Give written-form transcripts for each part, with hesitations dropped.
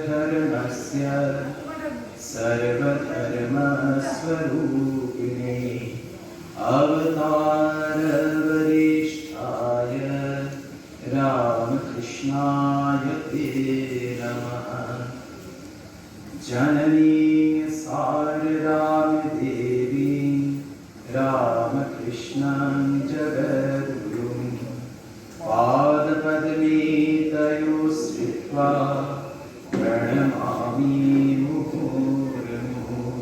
धर्मस्य सर्वधर्मस्वरूपिणे अवतारवरिष्ठाय रामकृष्णाय ते नमः। जननी साररामदेवी रामकृष्णं जगद्गुरुं पादपद्मे तयो स्थित्वा प्रणमामि मुहुर्मुहुः।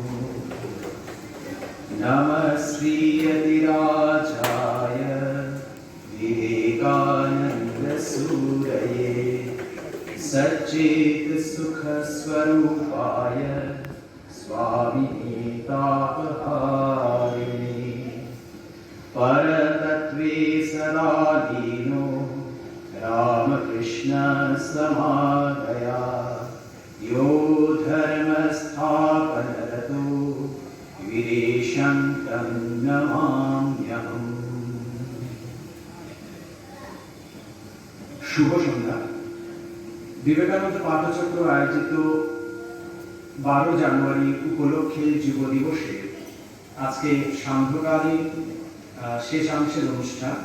नमः श्रीयतिराजाय विवेकानन्दसूरये सच्चित्सुखस्वरूपाय स्वामिने तापहारिणे परतत्त्वे सदा लीनो रामकृष्ण समादया यो धर्मस्थापनरतो वीरेशं तं नमाम्यहम्। शुभ सन्ध्या। विवेकानंद पाठचक्र आयोजित 12 জানুয়ারি উপলক্ষে যুব দিবসে আজকে সান্ধ্যকালীন শেষাংশের অনুষ্ঠান।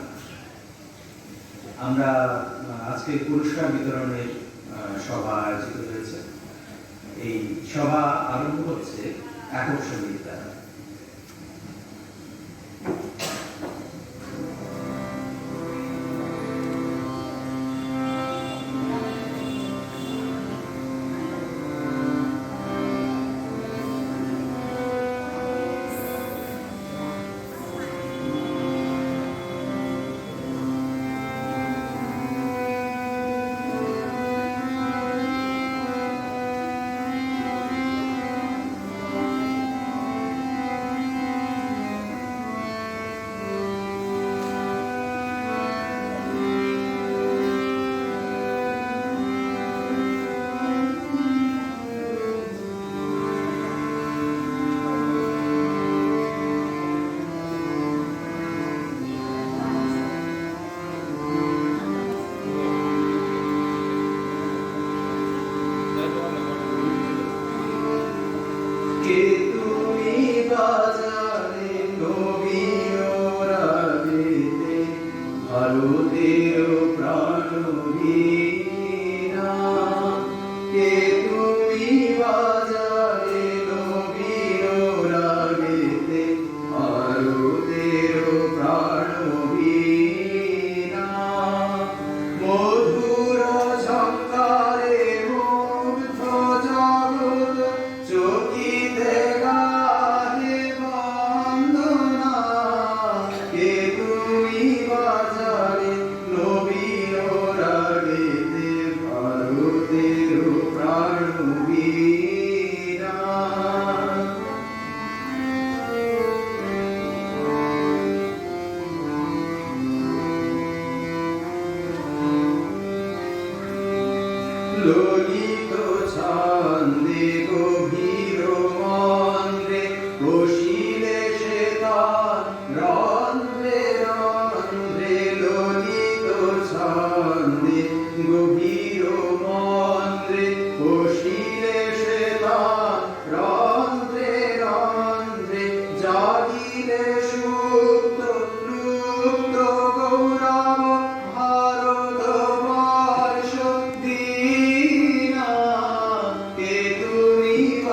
আমরা আজকে পুরস্কার বিতরণের সভা আয়োজিত হয়েছে। এই সভা আরম্ভ হচ্ছে একক সঙ্গীত দ্বারা।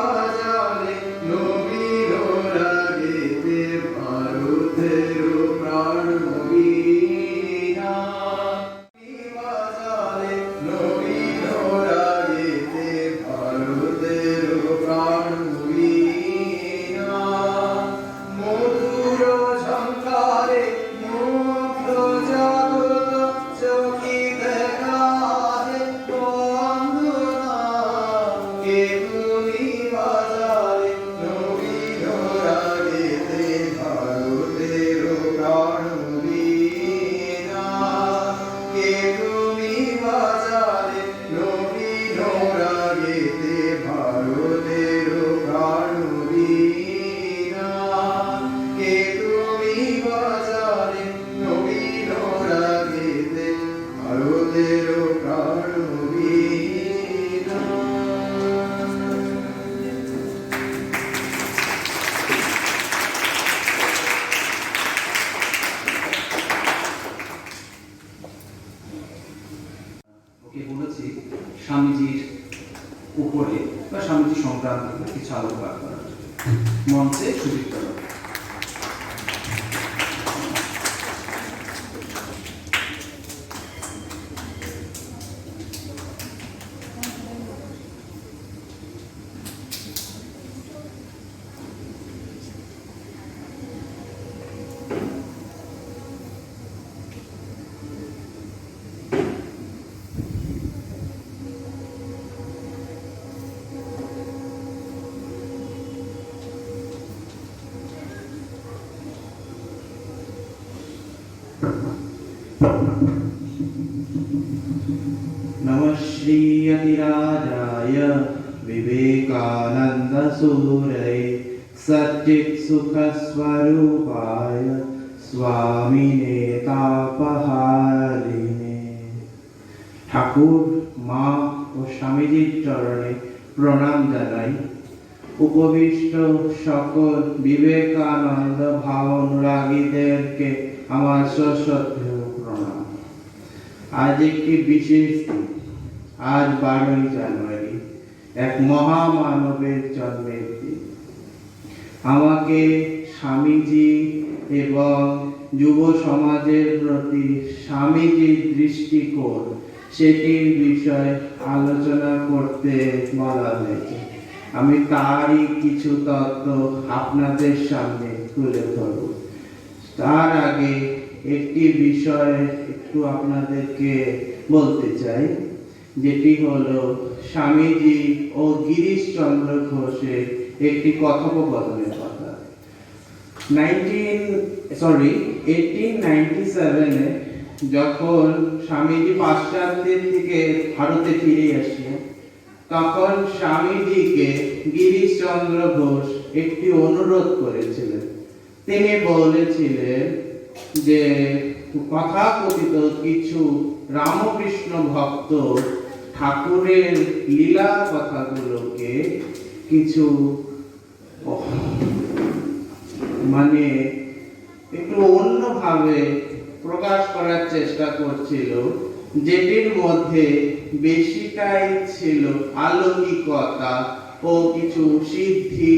Bye. বলেছি স্বামীজির উপরে বা স্বামীজি সংক্রান্ত কিছু আলোকপাত করার জন্য। মঞ্চে সুদীপ্ত রায়। नमः श्रीयतिराजाय विवेकानन्दसूरये सच्चित्सुखस्वरूपाय स्वामिने तापहारिणे। ঠাকুর মা ও স্বামীজির চরণে প্রণাম জানাই। উপবিষ্ট সকল বিবেকানন্দ ভাবানুরাগীদেরকে আমার সশ্রদ্ধেয় প্রণাম। আজ একটি বিশেষ দিন। আজ 12ই জানুয়ারি, এক মহামানবের জন্মের দিন। আমাকে স্বামীজি এবং যুব সমাজের প্রতি স্বামীজির দৃষ্টিকোণ সেটির বিষয়ে আলোচনা করতে বলা হয়েছে। আমি তারই কিছু তত্ত্ব আপনাদের সামনে তুলে ধরব। তার আগে একটি বিষয় একটু আপনাদেরকে বলতে চাই, যেটি হলো স্বামীজি ও গিরিশচন্দ্র ঘোষের একটি কথোপকথনের কথা। 1897 যখন স্বামীজি পাশ্চাত্যের থেকে ভারতে ফিরে আসেন, তখন স্বামীজিকে গিরিশচন্দ্র ঘোষ একটি অনুরোধ করেছিলেন। তিনি বলেছিলেন যে তথাকথিত কিছু রামকৃষ্ণ ভক্ত ঠাকুরের লীলা কথাগুলোকে কিছু একটু অন্যভাবে প্রকাশ করার চেষ্টা করছিল, যেটির মধ্যে বেশিটাই ছিল আলৌকিকতা ও কিছু সিদ্ধি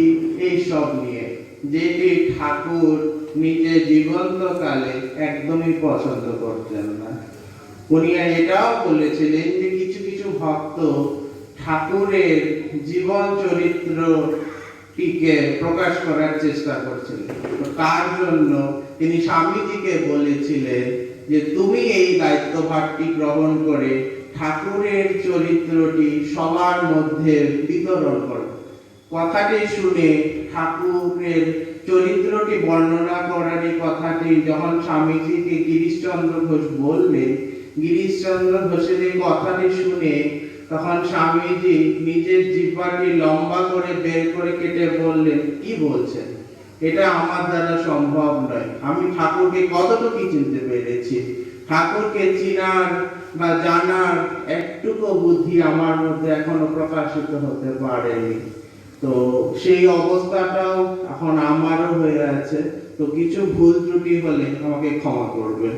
এইসব নিয়ে, যেটি ঠাকুর নিজে জীবন্তকালে একদমই পছন্দ করতেন না। উনি এটাও বলেছিলেন যে কিছু কিছু ভক্ত ঠাকুরের জীবন চরিত্রটিকে প্রকাশ করার চেষ্টা করছিলেন। তার জন্য তিনি স্বামীজিকে বলেছিলেন যে তুমি এই দায়িত্বভারটি গ্রহণ করে ঠাকুরের চরিত্রটি সবার মধ্যে বিতরণ করো। কথাটি শুনে ঠাকুরের চরিত্রটি বর্ণনা করার এই কথাটি যখন স্বামীজিকে গিরিশচন্দ্র ঘোষ বললেন, গিরিশচন্দ্র ঘোষের এই কথাটি শুনে তখন স্বামীজি নিজের জিহ্বাটি লম্বা করে বের করে কেটে বললেন, কি বলছেন? এটা আমার দ্বারা সম্ভব নয়। আমি ঠাকুরকে কতটুকু চিনতে পেরেছি, ঠাকুরকে চিনার বা জানার একটুকু বুদ্ধি আমার মধ্যে এখনো প্রকাশিত হতে পারেনি। তো সেই অবস্থাটাও এখন আমারও হয়ে আছে। তো কিছু ভুল ত্রুটি হলে আমাকে ক্ষমা করবেন।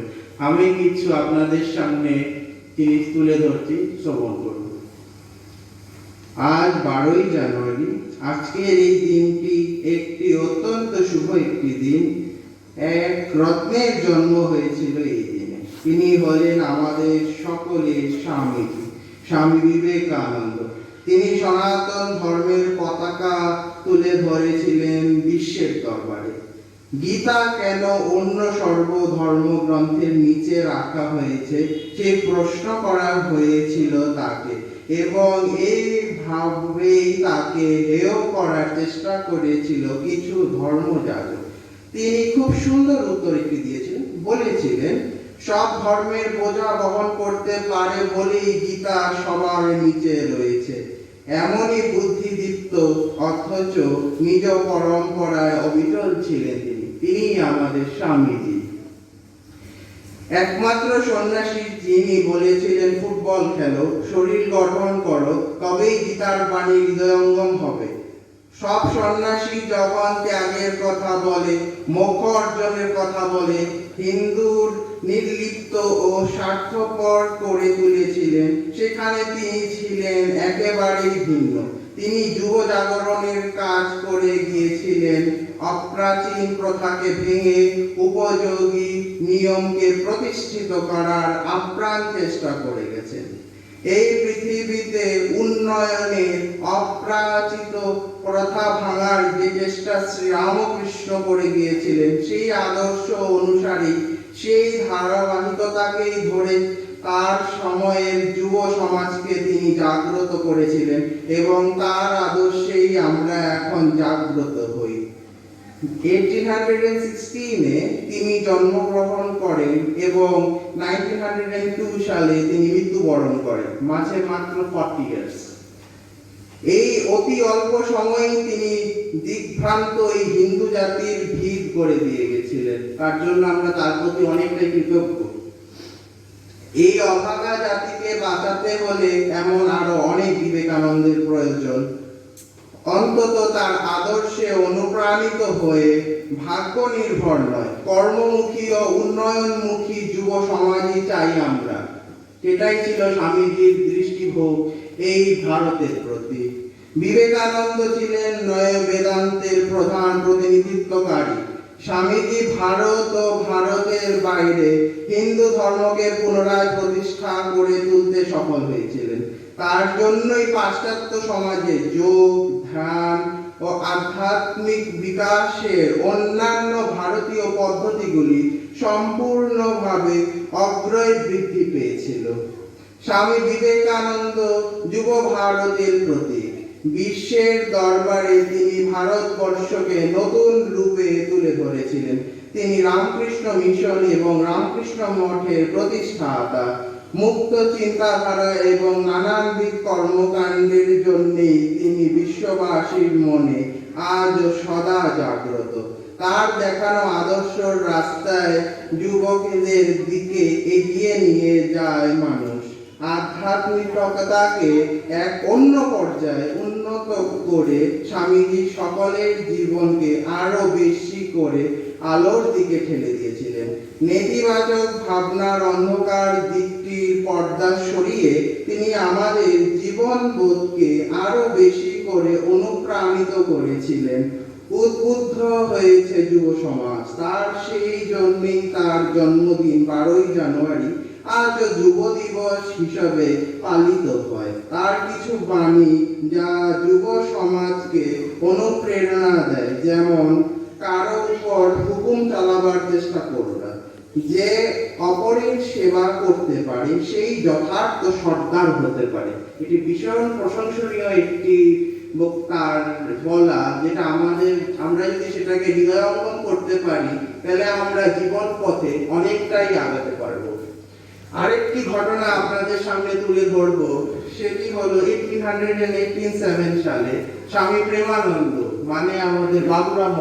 আমি কিছু আপনাদের সামনে জিনিস তুলে ধরছি, শ্রবণ করুন। আজ 12ই জানুয়ারি। আজকের এই দিনটি একটি অত্যন্ত শুভ একটি দিন। এক রত্নের জন্ম হয়েছিল এই দিনে। তিনি হলেন আমাদের সকলের স্বামীজি, স্বামী বিবেকানন্দ। তিনি সনাতন ধর্মের পতাকা তুলে ধরেছিলেন বিশ্বের দরবারে। গীতা কেন অন্য সর্ব ধর্মগ্রন্থের নিচে রাখা হয়েছে সেই প্রশ্ন করা হয়েছিল তাকে, এবং এইভাবেই তাকে হেয় করার চেষ্টা করেছিল কিছু ধর্মযাজক। তিনি খুব সুন্দর উত্তর একটি দিয়েছিলেন। বলেছিলেন, সব ধর্মের বোঝা বহন করতে পারে বলেই গীতা সবার নিচে রয়েছে। এমনই বুদ্ধিদীপ্ত অথচ নিজ পরম্পরায় অবিচল ছিলেন তিনি আমাদের স্বামীজি। একমাত্র সন্ন্যাসী যিনি বলেছিলেন, ফুটবল খেলো, শরীর গঠন করো, তবেই গীতার বাণী হৃদয়ঙ্গম হবে। সব সন্ন্যাসী যখন ত্যাগের কথা বলে, মোক্ষ অর্জনের কথা বলে, হিন্দুর নির্লিপ্ত ও স্বার্থপর করে তুলেছিলেন, সেখানে তিনি ছিলেন একেবারেই ভিন্ন। তিনি যুব জাগরণের কাজ করে গিয়েছিলেন, অপ্রাচীন প্রথাকে ভেঙে উপযোগী নিয়মকে প্রতিষ্ঠিত করার আপ্রাণ চেষ্টা করে গেছেন। এই পৃথিবীতে উন্নয়নের অপ্রাচিত প্রথা ভাঙার যে চেষ্টা শ্রীরামকৃষ্ণ করে গিয়েছিলেন, সেই আদর্শ অনুসারী সেই ধারাবাহিকতাকেই ধরে তার সময়ের যুব সমাজকে তিনি জাগ্রত করেছিলেন এবং তার আদর্শেই আমরা এখন জাগ্রত হই। 1816-এ তিনি জন্মগ্রহণ করেন এবং 1902 সালে তিনি মৃত্যুবরণ করেন, মাঝে মাত্র 40 ইয়ার্স। এই অতি অল্প সময়ে তিনি দিগ্ভ্রান্ত এই হিন্দু জাতির ভিত করে দিয়ে গেছিলেন, তার জন্য আমরা তার প্রতি অনেকটাই কৃতজ্ঞ। এই অভাগা জাতিকে বাঁচাতে হলে এমন আরো অনেক বিবেকানন্দের প্রয়োজন। অন্তত তার আদর্শে অনুপ্রাণিত হয়ে ভাগ্য নির্ভর নয়, কর্মমুখী ও উন্নয়নমুখী যুব সমাজই চাই আমরা। সেটাই ছিল স্বামীজির দৃষ্টিভোগ এই ভারতের প্রতি। বিবেকানন্দ ছিলেন নয় বেদান্তের প্রধান প্রতিনিধিত্বকারী। স্বামীজি ভারত ও ভারতের বাইরে হিন্দু ধর্মকে পুনরায় প্রতিষ্ঠা করে তুলতে সফল হয়েছিলেন। তার জন্যই পাশ্চাত্য সমাজে যোগ, ধ্যান ও আধ্যাত্মিক বিকাশের অন্যান্য ভারতীয় পদ্ধতিগুলি সম্পূর্ণভাবে অগ্রয় বৃদ্ধি পেয়েছিল। স্বামী বিবেকানন্দ যুব ভারতের প্রতীক। বিশ্বের দরবারে তিনি ভারতবর্ষকে নতুন রূপে তুলে ধরেছিলেন। তিনি রামকৃষ্ণ মিশন এবং রামকৃষ্ণ মঠের প্রতিষ্ঠাতা। মুক্ত চিন্তাধারা এবং নানাবিধ কর্মকাণ্ডের জন্য তিনি বিশ্ববাসীর মনে আজ সদা জাগ্রত। তার দেখানো আদর্শ রাস্তায় যুবকদের দিকে এগিয়ে নিয়ে যায় মানুষ। আধ্যাত্মিকতাকে এক অন্য পর্যায়ে উন্নত করে স্বামীজি সকলের জীবনকে আরো বেশি করে আলোর দিকে ঠেলে দিয়েছিলেন। নেতিবাচক ভাবনার অন্ধকার দিকটির পর্দা সরিয়ে তিনি আমাদের জীবনবোধকে আরো বেশি করে অনুপ্রাণিত করেছিলেন। উদ্বুদ্ধ হয়েছে যুব সমাজ। তার সেই জন্যই তার জন্মদিন 12ই জানুয়ারি আজ যুব দিবস হিসাবে পালিত হয়। তার কিছু বাণী যা যুব সমাজকে অনুপ্রেরণা দেয়, যেমন কারো উপর হুকুম চালাবার চেষ্টা করবে, যে অপরের সেবা করতে পারে সেই যথার্থ সর্দার হতে পারে। এটি ভীষণ প্রশংসনীয় একটি বক্তার বলা, যেটা আমরা যদি সেটাকে হৃদয়ঙ্গম করতে পারি তাহলে আমরা জীবন পথে অনেকটাই আগাতে পারবো। আরেকটি ঘটনা আপনাদের সামনে তুলে ধরবো, সেটি হলো 1887 সালে স্বামী প্রেমানন্দ মানে আমাদের বাবুরাম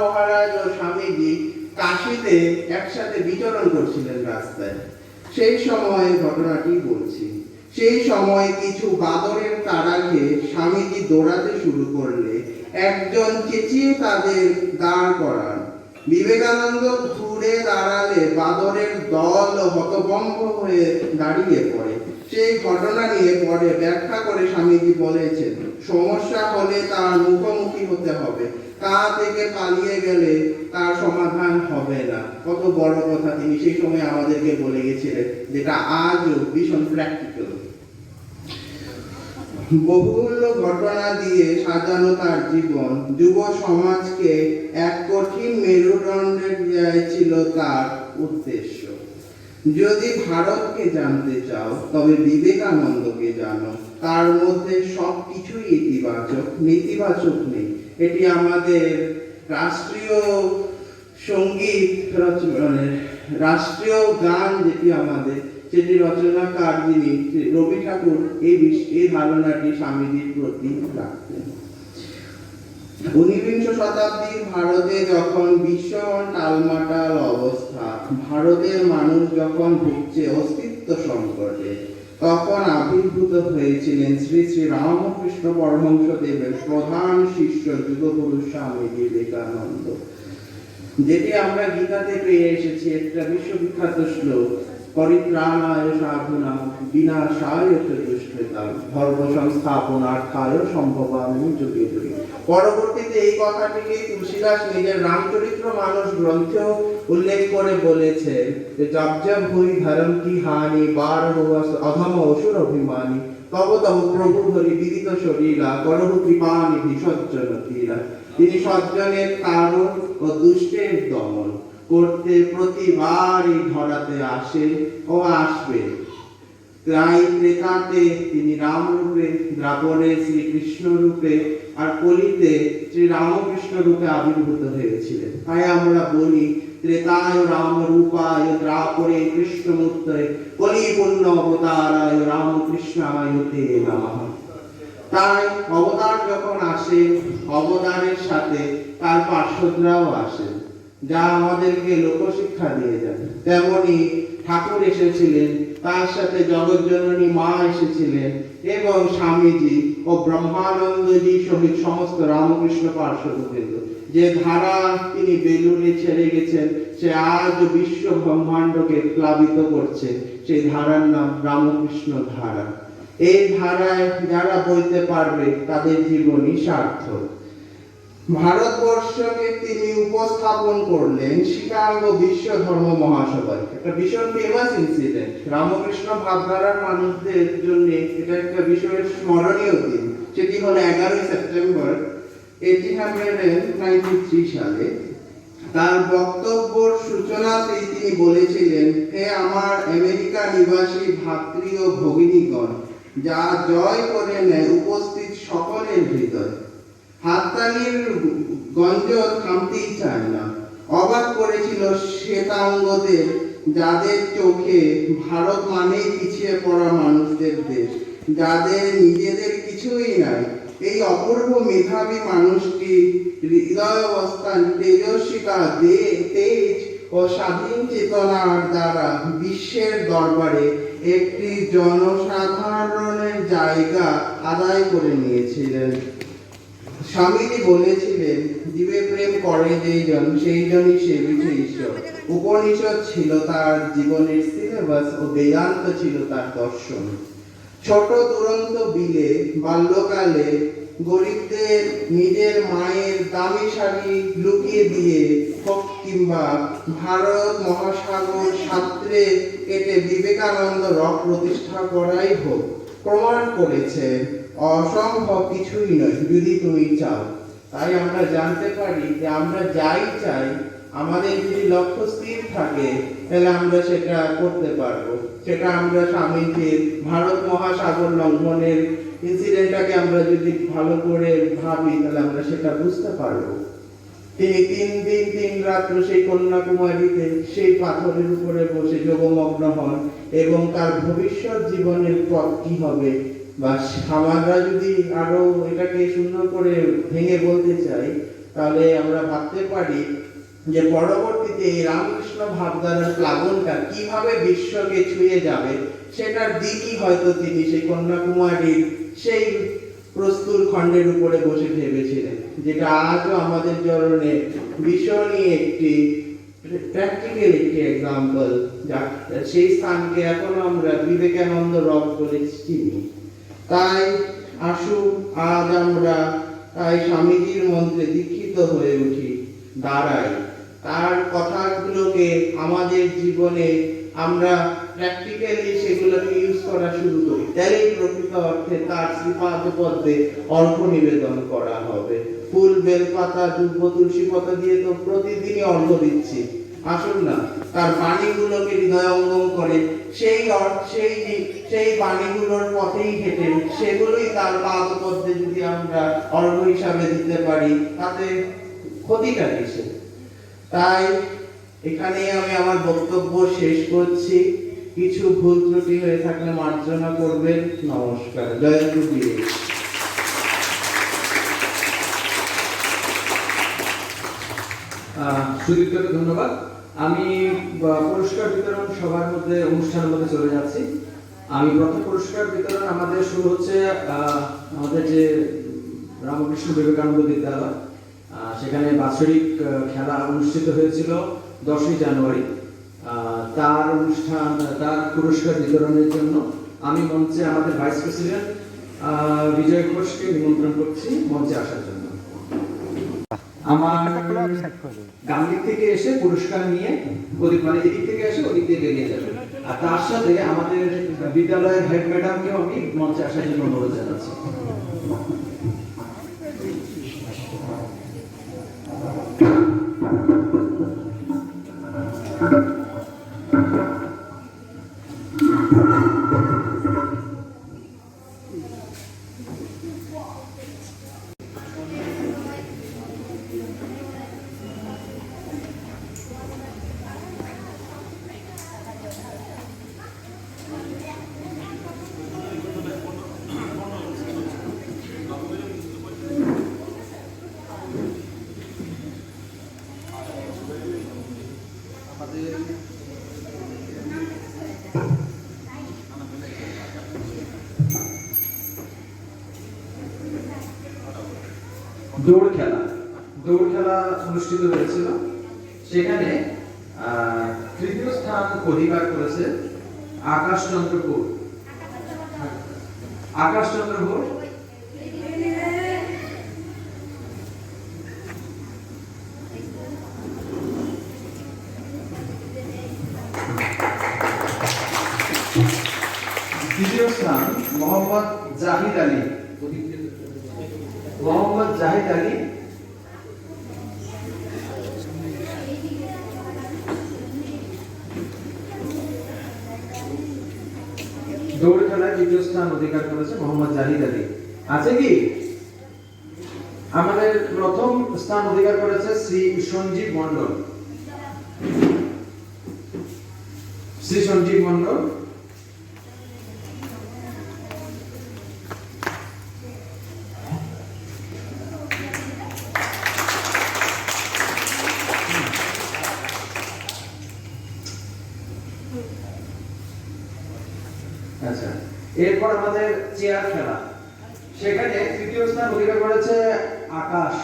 মহারাজ ও স্বামীজি কাশীতে একসাথে বিচরণ করছিলেন রাস্তায়। সেই সময় ঘটনাটি বলছি। সেই সময় কিছু বাদরের তাড়াকে স্বামীজি দৌড়াতে শুরু করলে একজন চেঁচিয়ে তাদের দাঁড় করান। বিবেকানন্দ ঘুরে দাঁড়ালে বাদরের দল হতভম্ব হয়ে দাঁড়িয়ে পড়ে। সেই ঘটনা নিয়ে পরে ব্যাখ্যা করে স্বামীজি বলেছেন, সমস্যা হলে তার মুখোমুখি হতে হবে, তা থেকে পালিয়ে গেলে তার সমাধান হবে না। কত বড় কথা তিনি সেই সময় আমাদেরকে বলে গেছিলেন, যেটা আজও ভীষণ প্র্যাকটিক্যাল। বহুমূল্য ঘটনা দিয়ে সাজানো তার জীবন যুব সমাজকে এক কঠিন মেরুদণ্ডের ন্যায় ছিল তার উদ্দেশ্য। যদি ভারতকে জানতে চাও তবে বিবেকানন্দকে জানো। তার মধ্যে সবকিছুই ইতিবাচক, নেতিবাচক নেই। এটি আমাদের রাষ্ট্রীয় সঙ্গীত, রাষ্ট্রীয় গান যেটি আমাদের, সেটি রচনাকার যিনি রবি ঠাকুর এই ধারণাটি স্বামীজির প্রতি রাখতেন। 19বিংশ শতাব্দীর ভারতে যখন বিশ্ব টালমাটাল অবস্থা, ভারতের মানুষ যখন ভুগছে অস্তিত্ব সংকটে, তখন আবির্ভূত হয়েছিলেন শ্রী শ্রী রামকৃষ্ণ পরমহংস দেবের প্রধান শিষ্য যুগপুরুষ স্বামী বিবেকানন্দ। যেটি আমরা গীতাতে পেয়ে এসেছি, একটা বিশ্ববিখ্যাত শ্লোক, পরিত্রাণায় সাধুনাং বিনাশায় চ দুষ্কৃতাং ধর্ম সংস্থাপনার্থায় সম্ভবামি যুগে যুগে। পরবর্তীতে এই কথাটিকে তুলসীদাস নিজের রামচরিত্র মানস গ্রন্থে উল্লেখ করে বলেছে যে জব জব হুই ধর্ম কি হানি বার হুয়া অধম অসুর অভিমানী তব তব প্রভু হরি বিদিত শরীরা করহু কৃপানিধি সজ্জন ধীরা। তিনি সজ্জনের কারণ ও দুষ্টের দমন করতে প্রতিবার এই ধরাতে আসেন ও আসবেন। তাই ত্রেতাতে তিনি রাম রূপে, দ্রাপরে শ্রীকৃষ্ণ রূপে, আর কলিতে শ্রী রামকৃষ্ণ রূপে আবির্ভূত হয়েছিলেন। তাই আমরা বলি ত্রেতায় রাম রূপায় দ্রাপরে কৃষ্ণমূর্তয়ে কলি পুণ্য অবতারায় রামকৃষ্ণায় তে নমঃ। তাই অবতার যখন আসে, অবতারের সাথে তার পার্শ্বদরাও আসেন, যা আমাদেরকে লোকশিক্ষা দিয়ে যায়। তেমনি ঠাকুর এসেছিলেন, তার সাথে জগৎজননী মা এসেছিলেন, এবং স্বামীজি ও ব্রহ্মানন্দজি সহিত সমস্ত রামকৃষ্ণ পার্শ্ববৃন্দ। যে ধারা তিনি বেলুড়ে ছেড়ে গেছেন, সে আজ বিশ্ব ব্রহ্মাণ্ডকে প্লাবিত করছে। সেই ধারার নাম রামকৃষ্ণ ধারা। এই ধারায় যারা বইতে পারবে তাদের জীবনই সার্থক। ভারতবর্ষকে তিনি উপস্থাপন করলেন শিকাগো বিশ্ব ধর্ম মহাসভায়। একটা ভীষণ ফেমাস ইনসিডেন্ট। রামকৃষ্ণ ভাবধারার মানুষদের জন্য এটা একটা ভীষণ স্মরণীয় দিন। সেটি হলো 11 সেপ্টেম্বর 1893 সালে। তার বক্তব্যের সূচনাতেই তিনি বলেছিলেন, হে আমার আমেরিকা নিবাসী ভাতৃ ও ভগিনীগণ, যা জয় করে নেয় উপস্থিত সকলের হৃদয়। হাততালির গঞ্জ থামতেই চায় না। অবাক করেছিল শ্বেতাঙ্গদের, যাদের চোখে ভারত মানেই পিছিয়ে পড়া মানুষদের দেশ, যাদের নিজেদের কিছুই নাই। এই অপূর্ব মেধাবী মানুষটি হৃদয় অবস্থান, তেজস্বিতা, তেজ ও স্বাধীন চেতনার দ্বারা বিশ্বের দরবারে একটি জনসাধারণের জায়গা আদায় করে নিয়েছিলেন। স্বামীজি বলেছিলেন, জীবে প্রেম করে যেইজন সেই জনই সেবিছে ঈশ্বর। উপনিষদ ছিল তার জীবনের সিলেবাস ও বেদান্ত ছিল তার দর্শন। ছোট দুরন্ত বিলে বাল্যকালে গরিবদের নিজের মায়ের দামি শাড়ি লুকিয়ে দিয়ে হোক, কিংবা ভারত মহাসাগর সাঁতরে কেটে বিবেকানন্দ রক প্রতিষ্ঠা করাই হোক, প্রমাণ করেছে অসম্ভব কিছুই নয় যদি তুমি চাও। তাই আমরা জানতে পারি যে আমরা যাই চাই, আমাদের যদি লক্ষ্য স্থির থাকে, তাহলে আমরা সেটা করতে পারবো। সেটা আমরা স্বামীজির ভারত মহাসাগর লঙ্ঘনের ইনসিডেন্টটাকে আমরা যদি ভালো করে ভাবি, তাহলে আমরা সেটা বুঝতে পারবো। তিনি 3 দিন 3 রাত্র সেই কন্যাকুমারীতে সেই পাথরের উপরে বসে যোগমগ্ন হন, এবং তার ভবিষ্যৎ জীবনের পথ কি হবে, বা আমরা যদি আরো এটাকে সুন্দর করে ভেঙে বলতে চাই, তাহলে আমরা ভাবতে পারি যে পরবর্তীতে এই রামকৃষ্ণ ভাবধারার প্লাবনটা কিভাবে বিশ্বকে ছুঁয়ে যাবে, সেটার দিকই হয়তো তিনি সেই কন্যাকুমারীর সেই প্রস্তুর খণ্ডের উপরে বসে ভেবেছিলেন, যেটা আজও আমাদের জন্য ভীষণই একটি প্র্যাকটিক্যাল একটি এক্সাম্পল। সেই স্থানকে এখন আমরা বিবেকানন্দ রক বলে চিনি। তাই আসুন আজ আমরা তাই স্বামীজির মন্ত্রে দীক্ষিত হয়ে উঠি, দাঁড়াই, তার কথাগুলোকে আমাদের জীবনে আমরা প্র্যাকটিক্যালি সেগুলোকে ইউজ করা শুরু করি, তাহলেই প্রকৃত অর্থে তার শ্রীপাদ পদ্মে অর্ঘ নিবেদন করা হবে। ফুল, বেলপাতা, দুব্ব, তুলসী পাতা দিয়ে তো প্রতিদিনই অর্ঘ দিচ্ছি। আসুন না তার বাণীগুলোকে হৃদয়ঙ্গম করে সেই বাণীগুলোর পথেই হেঁটে সেগুলোই তার পাদ পদ্মে যদি আমরা অর্ঘ হিসাবে দিতে পারি, তাতে ক্ষতিটা কিসে? তাই এখানেই আমি আমার বক্তব্য শেষ করছি। কিছু ভুল ত্রুটি হয়ে থাকলে মার্জনা করবেন। নমস্কার। জয় গুরু। সুদীপ্তকে ধন্যবাদ। আমি পুরস্কার বিতরণ সবার মধ্যে অনুষ্ঠানের মধ্যে চলে যাচ্ছি। আমি প্রথম পুরস্কার বিতরণ আমাদের শুরু হচ্ছে আমাদের যে রামকৃষ্ণ বিবেকানন্দ বিদ্যালয়, সেখানে বাৎসরিক খেলা অনুষ্ঠিত হয়েছিল 10ই জানুয়ারি। তার পুরস্কার বিতরণের জন্য আমি মঞ্চে আমাদের ভাইস প্রেসিডেন্ট বিজয় ঘোষকে নিমন্ত্রণ করছি মঞ্চে আসার জন্য। আমার গাঙ্গিক থেকে এসে পুরস্কার নিয়ে মানে এদিক থেকে এসে ওদিক দিয়ে বেরিয়ে যাবে। আর তার সাথে আমাদের বিদ্যালয়ের হেড ম্যাডামকেও আমি মঞ্চে আসার জন্য অনুরোধ জানাচ্ছি। দৌড় খেলা অনুষ্ঠিত হয়েছিল। সেখানে তৃতীয় স্থান অধিকার করেছে আকাশচন্দ্র ঘোষ। দ্বিতীয় স্থান মোহাম্মদ জাহিদ আলী। দৌড় খেলায় দ্বিতীয় স্থান অধিকার করেছে মোহাম্মদ জাহিদ আলী। আছে কি? আমাদের প্রথম স্থান অধিকার করেছে শ্রী সঞ্জীব মণ্ডল। আচ্ছা, এরপর আমাদের চেয়ার খেলা। সেখানে তৃতীয় স্থান অধিকার করেছে আকাশ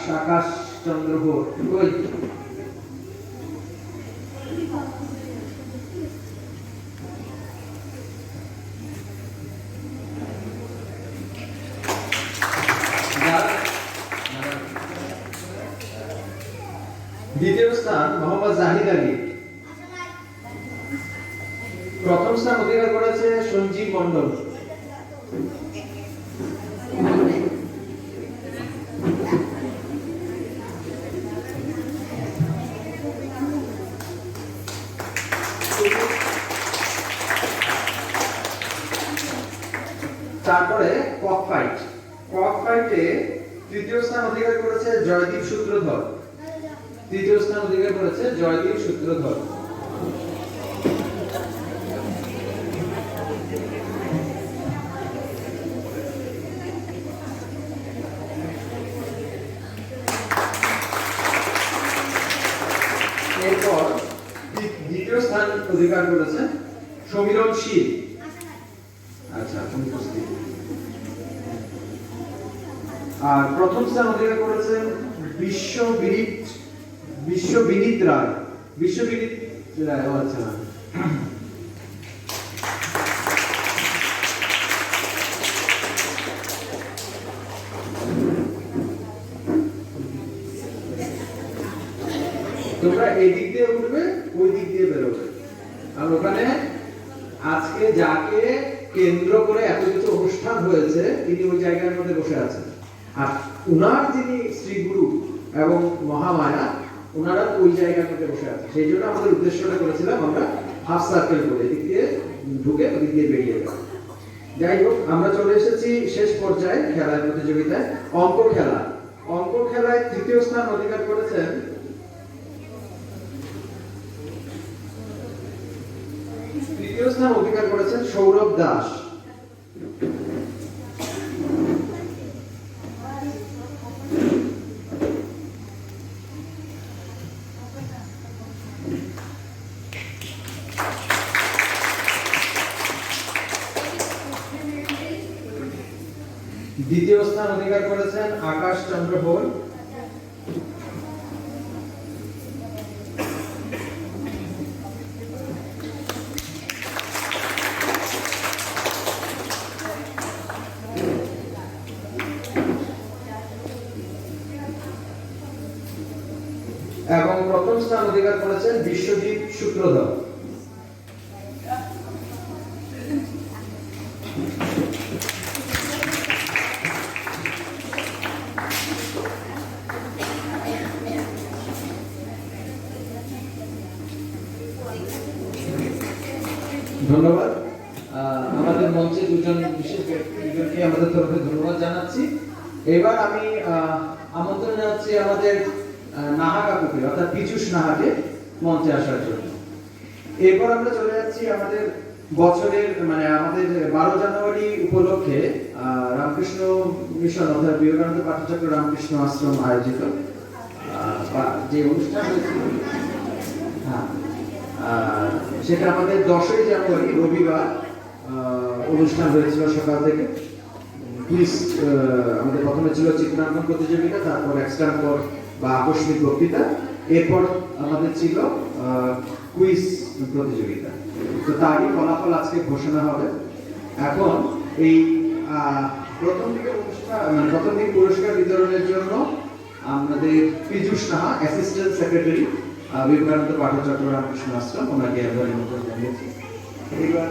চন্দ্র ঘোষ। দ্বিতীয় স্থান মোহাম্মদ জাহিদ আলী। প্রথম স্থান অধিকার করেছে সঞ্জীব মণ্ডল। তারপরে কক ফাইটে তৃতীয় স্থান অধিকার করেছে জয়দীপ সূত্রধর। এরপর দ্বিতীয় স্থান অধিকার করেছে সমীরণ শীল। আচ্ছা, আর প্রথম স্থান অধিকার করেছেন বিশ্ববিনীত রায়। আচ্ছা, তোমরা এই দিক দিয়ে উঠবে, ওই দিক দিয়ে বেরোবে। আর ওখানে আজকে যাকে কেন্দ্র করে এত কিছু অনুষ্ঠান হয়েছে তিনি ওই জায়গার মধ্যে বসে আছেন। আর উনার যিনি শ্রীগুরু এবং মহামায়া ওনারা ওই জায়গার মধ্যে বসে আছে। সেই জন্য আমাদের উদ্দেশ্যটা করেছিলাম আমরা হাফ সার্কেল করে এদিক দিয়ে ঢুকে ওদিক দিয়ে বেরিয়ে যাবো। যাই হোক, আমরা চলে এসেছি শেষ পর্যায়ে খেলার প্রতিযোগিতায়। অঙ্ক খেলায় তৃতীয় স্থান অধিকার করেছেন সৌরভ দাস। দ্বিতীয় স্থান অধিকার করেছেন আকাশ চন্দ্র হোল। স্থান অধিকার করেছেন বিশ্বজিৎ সূত্রধর। ধন্যবাদ। আমাদের মঞ্চে দুজন বিশেষ ব্যক্তিকে আমাদের তরফে ধন্যবাদ জানাচ্ছি। এবার আমি আমন্ত্রণ জানাচ্ছি আমাদের নাহা কাকুকে, অর্থাৎ পীযূষ নাহাকে মঞ্চে আসার জন্য। এরপর আমরা চলে যাচ্ছি আমাদের বছরের মানে আমাদের 12 জানুয়ারি উপলক্ষে রামকৃষ্ণ মিশন অর্থাৎ বিবেকানন্দ পাঠচক্র রামকৃষ্ণ আশ্রম আয়োজিত যে অনুষ্ঠান হয়েছিল, হ্যাঁ, সেটা আমাদের 10ই জানুয়ারি রবিবার অনুষ্ঠান হয়েছিল সকাল থেকে। কুইজ আমাদের প্রথমে ছিল চিত্রাঙ্কন প্রতিযোগিতা, তারপর এক্সট্রাম্পর বা আকস্মিক বক্তৃতা, এরপর আমাদের ছিল কুইজ প্রতিযোগিতা। তো তারই ফলাফল আজকে ঘোষণা হবে। এখন এই প্রথম দিকে অনুষ্ঠান মানে প্রথম দিকে পুরস্কার বিতরণের জন্য আমাদের পীযূষ নাহা, অ্যাসিস্ট্যান্ট সেক্রেটারি বিবেকানন্দ পাঠচক্র রামকৃষ্ণ আশ্রম, ওনাকে আমরা নিমন্ত্রণ জানিয়েছি। এবার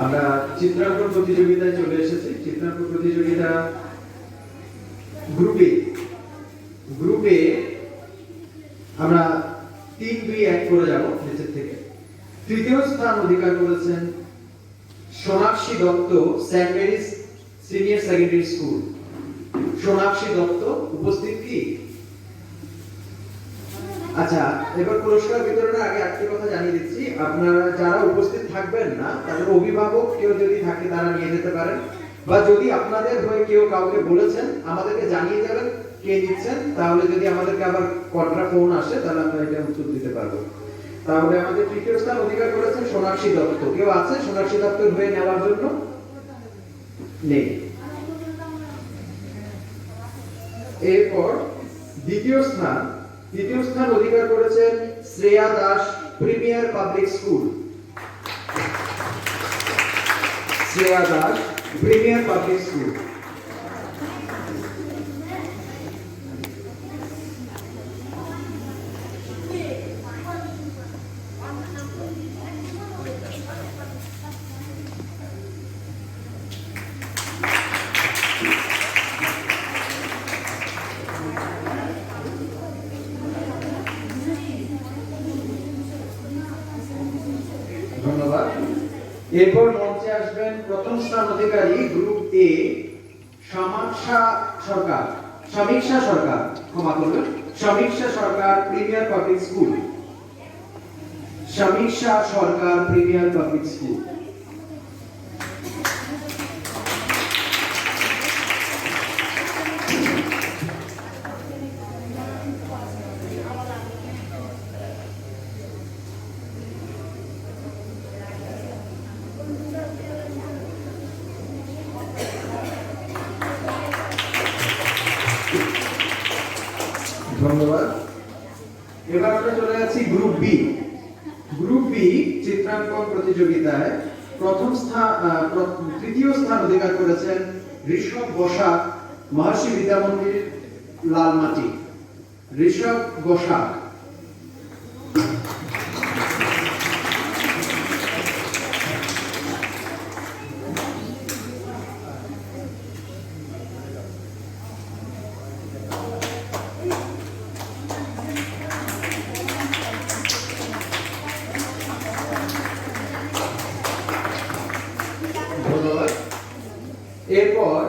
আমরা চিত্রাঙ্কন প্রতিযোগিতায় চলে এসেছি। চিত্রাঙ্কন প্রতিযোগিতা গ্রুপে আমরা 3-2-1 করে যাব নিচের থেকে। তৃতীয় স্থান অধিকার করেছেন Sonakshi Dutta, saint Mary's senior secondary school. Sonakshi Dutta উপস্থিত কি? আচ্ছা, এবার পুরস্কার বিতরণের আগে একটা কথা জানিয়ে দিচ্ছি, আপনারা যারা উপস্থিত থাকবেন না তাদের অভিভাবক কেউ যদি থাকে তারা নিয়ে যেতে পারেন, বা যদি আপনাদের হয়ে কেউ কাউকে বলেছেন আমাদেরকে জানিয়ে দেবেন কে নিচ্ছেন, তাহলে যদি আমাদেরকে আবার কন্ট্রা ফোন আসে তাহলে আমরা এটা উত্তর দিতে পারবো। তাহলে আমাদের তৃতীয় স্থান অধিকার করেছেন সোনাক্ষী দত্ত। কেউ আছে সোনাক্ষী দত্তর হয়ে নেওয়ার জন্য? নেই। এরপর দ্বিতীয় স্থান অধিকার করেছেন Shreya Das, premier public school. Shreya Das, premier public school. ধন্যবাদ। এরপর মঞ্চে আসবেন প্রথম স্থান অধিকারী গ্রুপ এ সমীক্ষা সরকার, ক্ষমা করবেন, সমীক্ষা সরকার প্রিমিয়ার পাবলিক স্কুল। সমীক্ষা সরকার প্রিমিয়ার পাবলিক স্কুল। ধন্যবাদ। এবার আমরা চলে যাচ্ছি গ্রুপ বি। গ্রুপ বি চিত্রাঙ্কন প্রতিযোগিতায় তৃতীয় স্থান অধিকার করেছেন ঋষভ বসাক, মহর্ষি বিদ্যামন্দির, লালমাটি। ঋষভ বসাক। ধন্যবাদ। এরপর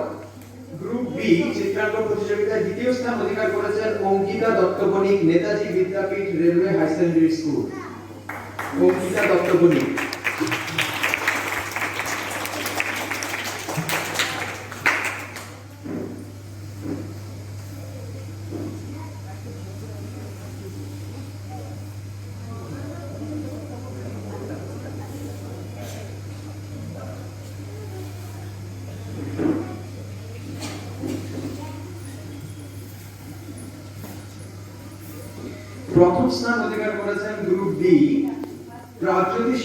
গ্রুপ বি চিত্রাঙ্কন প্রতিযোগিতায় দ্বিতীয় স্থান অধিকার করেছেন Ankita Dutta Banik, Netaji Vidyapith Railway High Secondary School. Ankita Dutta Banik. প্রথম স্থান অধিকার করেছেন group D Pragjyoti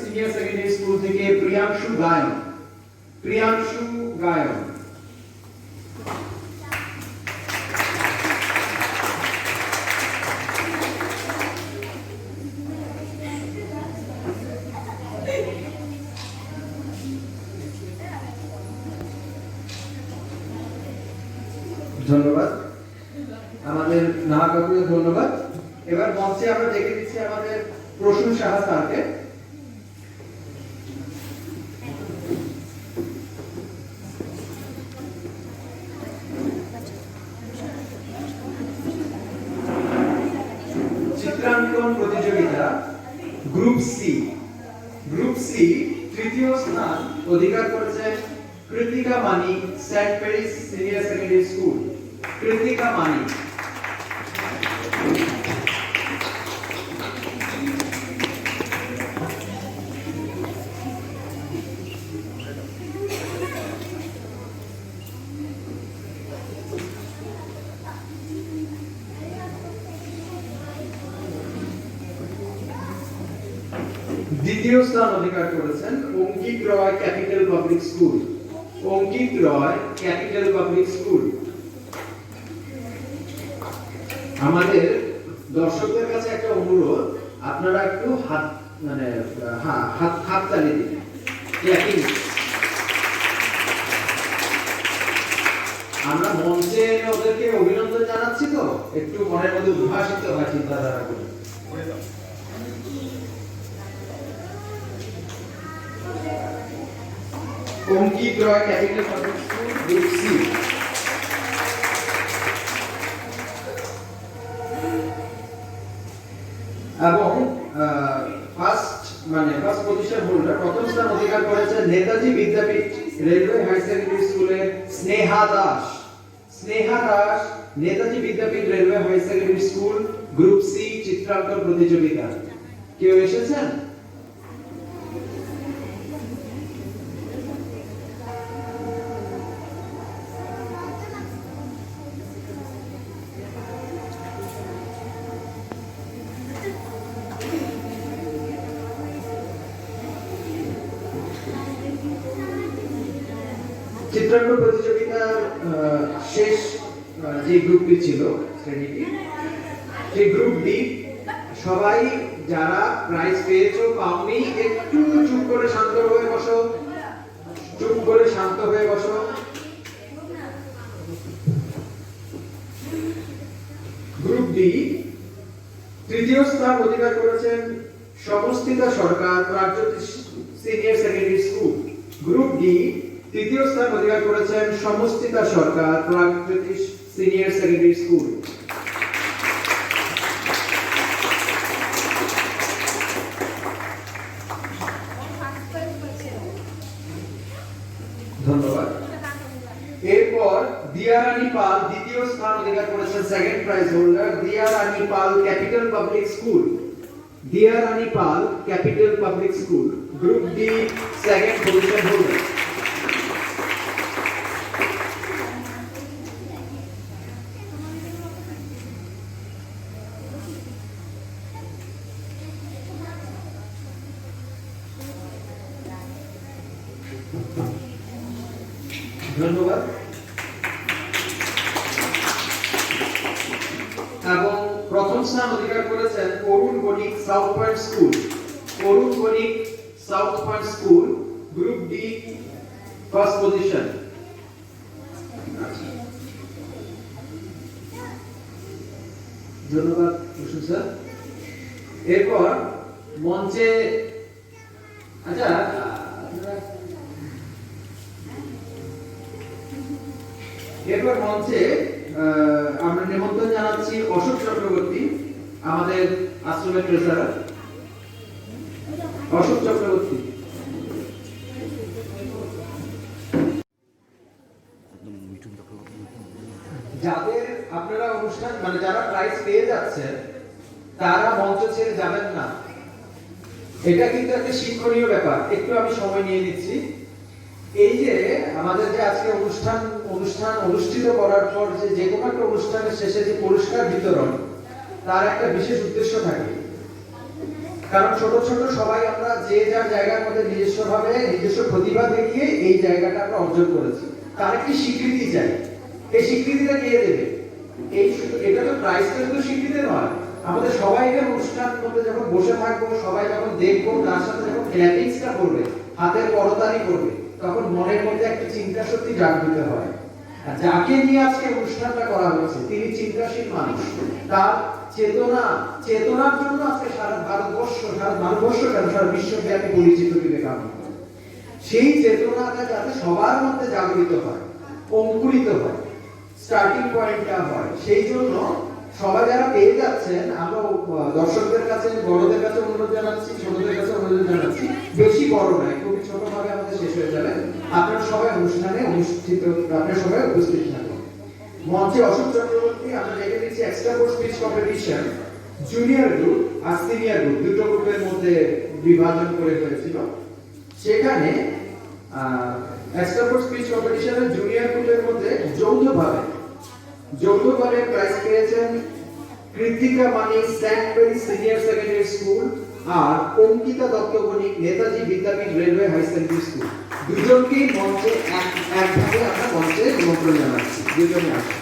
Senior secondary School থেকে প্রিয়াংশু গায়ন। প্রিয়াংশু গায়ন। ধন্যবাদ আমাদের নাহা কাকুকে, ধন্যবাদ। এবার মঞ্চে আমরা দেখে দিচ্ছি আমাদের প্রসূন সাহা স্যারকে। চিত্রাঙ্কন প্রতিযোগিতা গ্রুপ সি। গ্রুপ সি তৃতীয় স্থান অধিকার করেছে Kritika Mani, Saint Paris Senior secondary School. Kritika Mani. দ্বিতীয় স্থান অধিকার করেছেন Ankit Roy Capital Public School. Ankit Roy Capital Public School. আমাদের দর্শকদের কাছে একটা অনুরোধ, আপনারা একটু হাত তালি দিন। আমরা মঞ্চে ওদেরকে অভিনন্দন জানাচ্ছি, তো একটু মনের মধ্যে উদ্ভাসিত হয় চিন্তাধারা করে। Ankit Roy Capital Public School group C. এবং ফার্স্ট পজিশন হোল্ডার প্রথম স্থান অধিকার করেছে Netaji Vidyapith Railway High Secondary স্কুলের Sneha Das. Sneha Das, Netaji Vidyapith Railway High Secondary School group C চিত্রাঙ্কন প্রতিযোগিতা। কেউ এসেছেন? চিত্রাঙ্কন প্রতিযোগিতার শেষ যে গ্রুপটি ছিল শ্রেণীটি, সেই গ্রুপ ডি। সবাই যারা প্রাইজ পেয়েছো পাওনি, একটু চুপ করে শান্ত হয়ে বসো। চুপ করে শান্ত হয়ে বসো। গ্রুপ ডি তৃতীয় স্থান অধিকার করেছেন Samastita Sarkar Pragjyoti Senior secondary School. Group D তৃতীয় স্থান অধিকার করেছেন Samastita Sarkar Pragjyoti Senior secondary School. ধন্যবাদ। এরপর দিয়ারানী পাল দ্বিতীয় স্থান অধিকার করেছেন, second prize holder Diyarani Pal Capital Public School. Diyarani Pal Capital Public School group D second position holder. ধন্যবাদ। এবং প্রথম স্থান অধিকার করেছেন Arun Banik South Point School. Arun Banik South Point School, group D, first position. ধন্যবাদ কুসুম স্যার। এরপর মঞ্চে আচ্ছা এরপর মঞ্চে আমরা নিমন্ত্রণ জানাচ্ছি অশোক চক্রবর্তী, আমাদের আশ্রমের ট্রেজারার। অশোক চক্রবর্তী। যাদের আপনারা অনুষ্ঠান মানে যারা প্রাইজ পেয়ে যাচ্ছেন তারা মঞ্চ ছেড়ে যাবেন না, এটা কিন্তু একটা শিক্ষণীয় ব্যাপার। একটু আমি সময় নিয়ে নিচ্ছি। এই যে আমাদের যে আজকে অনুষ্ঠান অনুষ্ঠিত করার পর যে কোনো একটা অনুষ্ঠানের শেষে যে পুরস্কার বিতরণ, তার একটা বিশেষ উদ্দেশ্য থাকে। কারণ ছোট ছোট সবাই আমরা যে যার জায়গার মধ্যে নিজস্বভাবে নিজস্ব প্রতিভা দেখিয়ে এই জায়গাটা আমরা অর্জন করেছি, তার একটি স্বীকৃতি চাই। এই স্বীকৃতিটা কে দেবে? এটা তো প্রাইজ তো স্বীকৃতি নয়। আমাদের সবাই এর অনুষ্ঠানের মধ্যে যখন বসে থাকবো, সবাই যখন দেখবো, তার সাথে যখন ক্ল্যাপিংসটা করবে, হাতের করতালি করবে, তখন মনের মধ্যে একটা চিন্তা শক্তি জাগ্রত হয়। আর যাকে নিয়ে আজকে অনুষ্ঠানটা করা হয়েছে তিনি চিন্তাশীল মানুষ। তার চেতনার জন্য আজকে সারা ভারতবর্ষ কেন সারা বিশ্বব্যাপী পরিচিত বিবেকানন্দ। সেই চেতনাটা যাতে সবার মধ্যে জাগরিত হয়, অঙ্কুরিত হয়, স্টার্টিং পয়েন্টটা হয়, সেই জন্য সবাই যারা পেয়ে যাচ্ছেন, আমরা দর্শকদের কাছে, বড়দের কাছে অনুরোধ জানাচ্ছি, ছোটদের কাছে অনুরোধ জানাচ্ছি, বেশি বড় নয়, খুবই ছোটভাবে আমাদের শেষ হয়ে যাবে। আপনারা সবাই আপনারা সবাই উপস্থিত থাকুন। মঞ্চে অশোক চক্রবর্তী, আমরা রেখে দিচ্ছি extra course speech competition, junior group আর সিনিয়র গ্রুপ, দুটো গ্রুপের মধ্যে বিভাজন করে হয়েছিল। সেখানে এক্সট্রা কোর্স স্পিচ কম্পিটিশনের জুনিয়র গ্রুপের মধ্যে যৌথভাবে প্রাইজ পেয়েছেন Kritika Mani Saint Mary Senior secondary School আর Ankita Dutta Banik Netaji Vidyapith Railway High Secondary School. দুজনকেই মঞ্চে একভাবে আমরা মঞ্চে নিমন্ত্রণ জানাচ্ছি, দুজনে আসুন।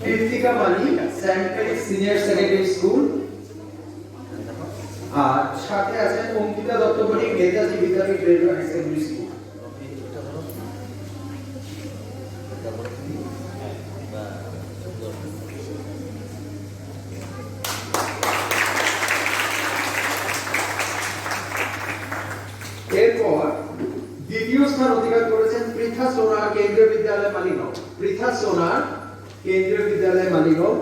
Kritika Mani Saint Mary Senior secondary School আর সাথে আছেন Ankita Dutta Banik Netaji Vidyapith Railway High Secondary school. এরপর দ্বিতীয় স্থান অধিকার করেছেন পৃথা সোনার কেন্দ্রীয় বিদ্যালয় মালিগাঁও। পৃথা সোনার কেন্দ্রীয় বিদ্যালয় মালিগাঁও।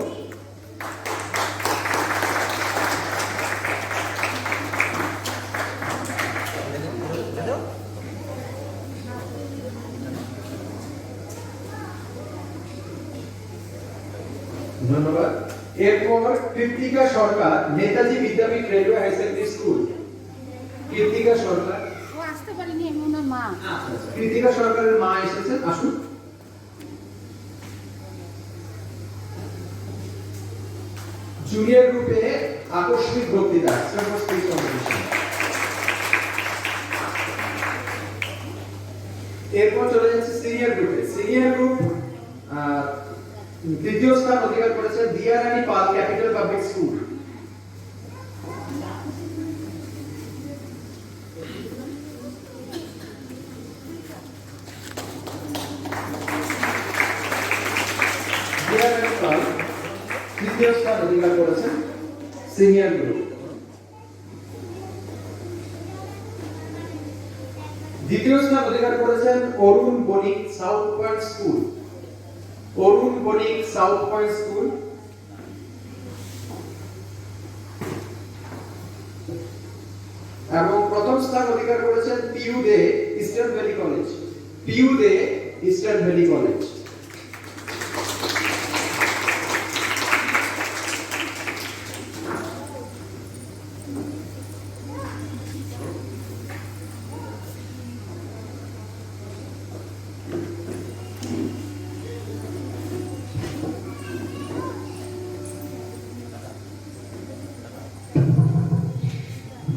ধন্যবাদ। এরপর Kritika Sarkar Netaji Vidyapith Railway High Secondary School. Kritika Sarkar ও আসতে পারেনি, এমন ওনার মা। কৃতিকা সরকারের মা এসেছেন, আসুন। জুনিয়র গ্রুপে আকস্মিক বক্তৃতা স্পিচ কম্পিটিশন। এরপর চলে যাচ্ছে সিনিয়র গ্রুপে। সিনিয়র গ্রুপ দ্বিতীয় স্থান অধিকার করেছে দিয়ারানী Pal Capital Public School. Diyarani পাল তৃতীয় স্থান অধিকার করেছেন সিনিয়র গ্রুপ। দ্বিতীয় স্থান অধিকার করেছেন Arun Banik South Point School. Arun Banik South Point school. এবং প্রথম স্থান অধিকার করেছেন পিউ দে ইস্টার্ন ভ্যালি কলেজ। পিউ দে ইস্টার্ন ভ্যালি কলেজ।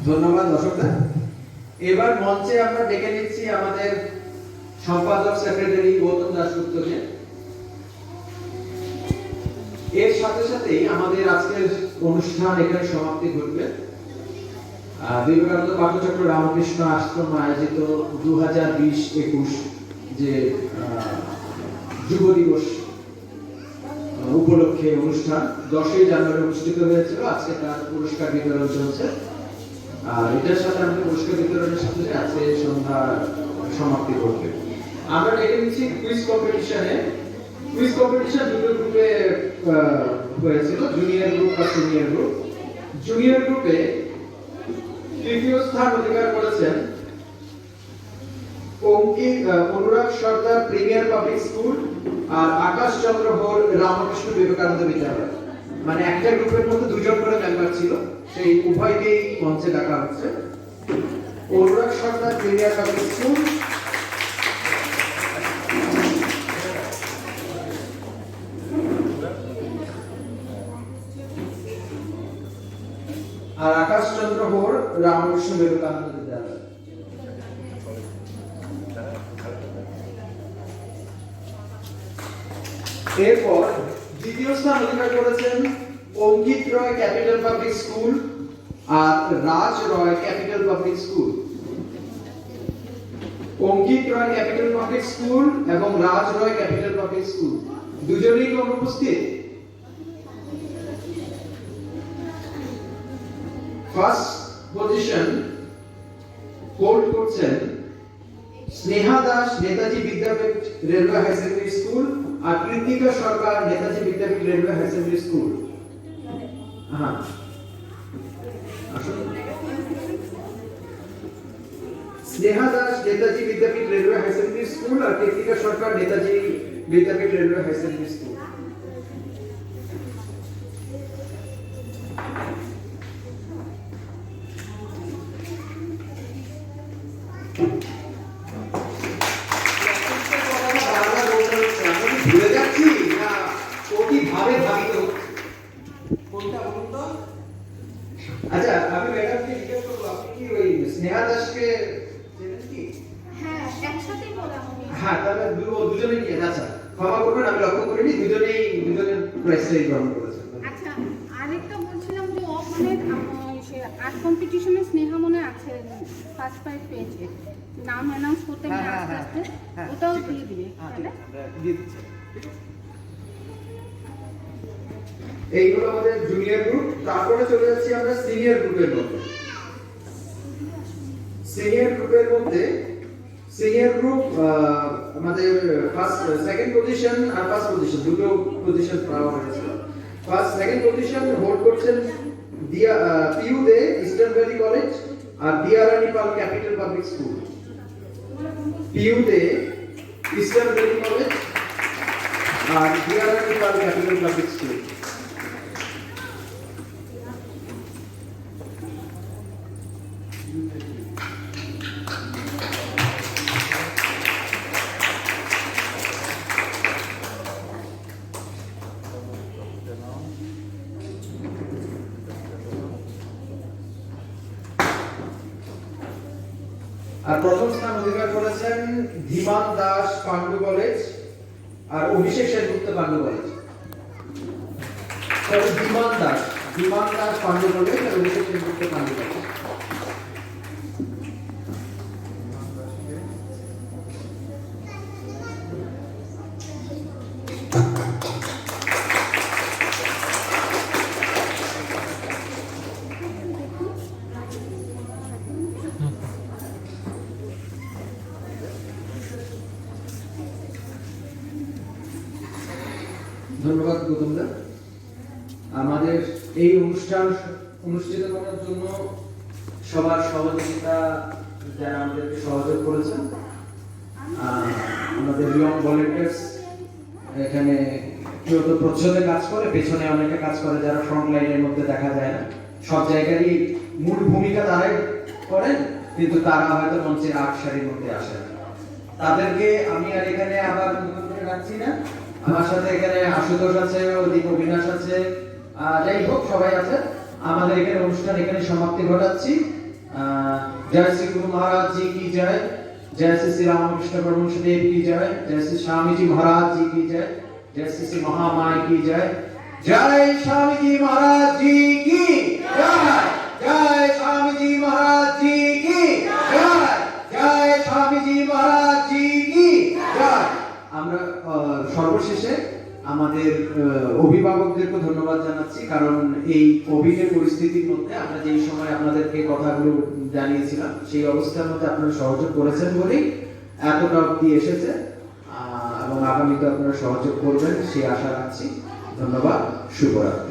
ধন্যবাদ দর্শকদের। এবার মঞ্চে আমরা ডেকে নিচ্ছি আমাদের সম্পাদক সেক্রেটারি গৌতম দাশগুপ্তকে। এর সাথে সাথেই আমাদের আজকের অনুষ্ঠান এখানে সমাপ্তি ঘটবে। বিবেকানন্দ পাঠচক্র রামকৃষ্ণ আশ্রম আয়োজিত 2020-21 যে যুব দিবস উপলক্ষে অনুষ্ঠান 10ই জানুয়ারি অনুষ্ঠিত হয়েছিল। আজকে তার পুরস্কার বিতরণ চলছে। আর এটার সাথে আমাদের পুরস্কার বিতরণের সাথে আজকে সন্ধ্যা সমাপ্তি করবে। আমরা ডেকে নিচ্ছি কুইজ কম্পিটিশনে। কুইজ কম্পিটিশন দুটো গ্রুপে হয়েছিল, জুনিয়র গ্রুপ আর সিনিয়র গ্রুপ। জুনিয়র গ্রুপে তৃতীয় স্থান অধিকার করেছেন অনুরাগ সর্দার প্রিমিয়ার পাবলিক স্কুল আর আকাশ চন্দ্র হোল রামকৃষ্ণ বিবেকানন্দ বিদ্যালয়। মানে একটা গ্রুপের মধ্যে দুজন করে মেম্বার ছিল, সেই উভয়কেই মঞ্চে ডাকা হচ্ছে। অনুরাগ সর্দার প্রিমিয়ার পাবলিক স্কুল আর আকাশ চন্দ্র হোল রামকৃষ্ণ বিবেকানন্দ বিদ্যালয়। এরপর দ্বিতীয় স্থান অধিকার করেছেন Ankit Roy Capital Public school আর রাজ রয় Capital Public School. Ankit Roy Capital Public school এবং রাজ রয় ক্যাপিটাল পাবলিক স্কুল দুজনেই কি অনুপস্থিত? ফার্স্ট পজিশন হোল্ড করছেন Sneha Das Netaji Vidyapith Railway High Secondary School আর Krittika Sarkar Netaji Vidyapith Railway High Secondary school. হ্যাঁ, Sneha Das Netaji Vidyapith Railway High Secondary School আর Krittika Sarkar Netaji Vidyapith Railway High Secondary school. ভুলে যাচ্ছি না ওটি ভাবে ভাবিত কোনটা বলুন তো? আচ্ছা, আমি ম্যাডামকে জিজ্ঞেস করবো, আপনি কি ওই স্নেহা দাসকে চেনেন কি? হ্যাঁ, একসাথেই বলা হবে। হ্যাঁ, তাহলে দুজনে নিয়ে আচ্ছা, ক্ষমা করবেন, আমি লক্ষ্য করিনি, দুজনের প্রাইসটাই গ্রহণ করেছেন। আচ্ছা, আরেকটা বলছিলাম যে ওখানে আর্ট কম্পিটিশনে স্নেহা মনে আছে ফার্স্ট প্রাইজ পেয়েছে, নাম অ্যানাউন্স করতে গিয়ে আস্তে আস্তে ওটাও দিয়ে দিবে। দিয়ে দিচ্ছি। এইগুলো আমাদের জুনিয়র গ্রুপ। তারপরে চলে যাচ্ছি আমরা সিনিয়র গ্রুপের মধ্যে। সিনিয়র গ্রুপের মধ্যে সিনিয়র গ্রুপ আমাদের ফার্স্ট সেকেন্ড পজিশন আর ফার্স্ট পজিশন দুটো পজিশন পাওয়া হয়েছে। ফার্স্ট সেকেন্ড পজিশন হোল্ড করছেন পিইউ দে ইস্টার্ন ভ্যালি কলেজ আর দিয়ারানি পাল ক্যাপিটাল পাবলিক স্কুল। পিইউ দে ইস্টার্ন ভ্যালি কলেজ আর দিয়ারানি পাল ক্যাপিটাল পাবলিক স্কুল। আর প্রথম স্থান অধিকার করেছেন ধীমান দাস পান্ডু কলেজ আর অভিষেক সেনগুপ্ত পান্ডু কলেজ। তবে ধীমান দাস পান্ডু কলেজ আর অভিষেক সেনগুপ্ত পান্ডু কলেজ। ধন্যবাদ গৌতম দা। আমাদের এই অনুষ্ঠান অনুষ্ঠিত করার জন্য সবার সহযোগিতা যারা আমাদেরকে সহযোগ করেছেন, আমাদের ইয়ং ভলেন্টিয়ার্স, এখানে কেউ তো প্রচ্ছদে কাজ করে, পেছনে অনেকে কাজ করে যারা ফ্রন্ট লাইনের মধ্যে দেখা যায় না। সব জায়গারই মূল ভূমিকা তারাই করেন, কিন্তু তারা হয়তো মঞ্চের আট সারির মধ্যে আসে না। তাদেরকে আমি আর এখানে আবার নতুন করে রাখছি না। আমার সাথে এখানে আশুতোষ আছে, ওদিকে অবিনাশ আছে, যাই হোক সবাই আছে। আমাদের এখানে অনুষ্ঠান এখানে সমাপ্তি ঘটাচ্ছি। जय श्री गुरु महाराज जी की जय, जय श्री रामकृष्ण परमहंस देव की जय, जय श्री स्वामी जी महाराज जी की जय, जय श्री महामाई की जय, जय स्वामी जी महाराज जी की जय, जय स्वामी जी महाराज जी की जय, जय स्वामी जी महाराज जी की जय। আমরা সর্বশেষে আমাদের অভিভাবকদেরকে ধন্যবাদ জানাচ্ছি, কারণ এই কোভিডের পরিস্থিতির মধ্যে আমরা যেই সময় আপনাদেরকে কথাগুলো জানিয়েছিলাম সেই অবস্থার মধ্যে আপনারা সহযোগ করেছেন বলেই এতটা অবধি এসেছে, এবং আগামীতে আপনারা সহযোগ করবেন সেই আশা রাখছি। ধন্যবাদ, শুভরাত্রি।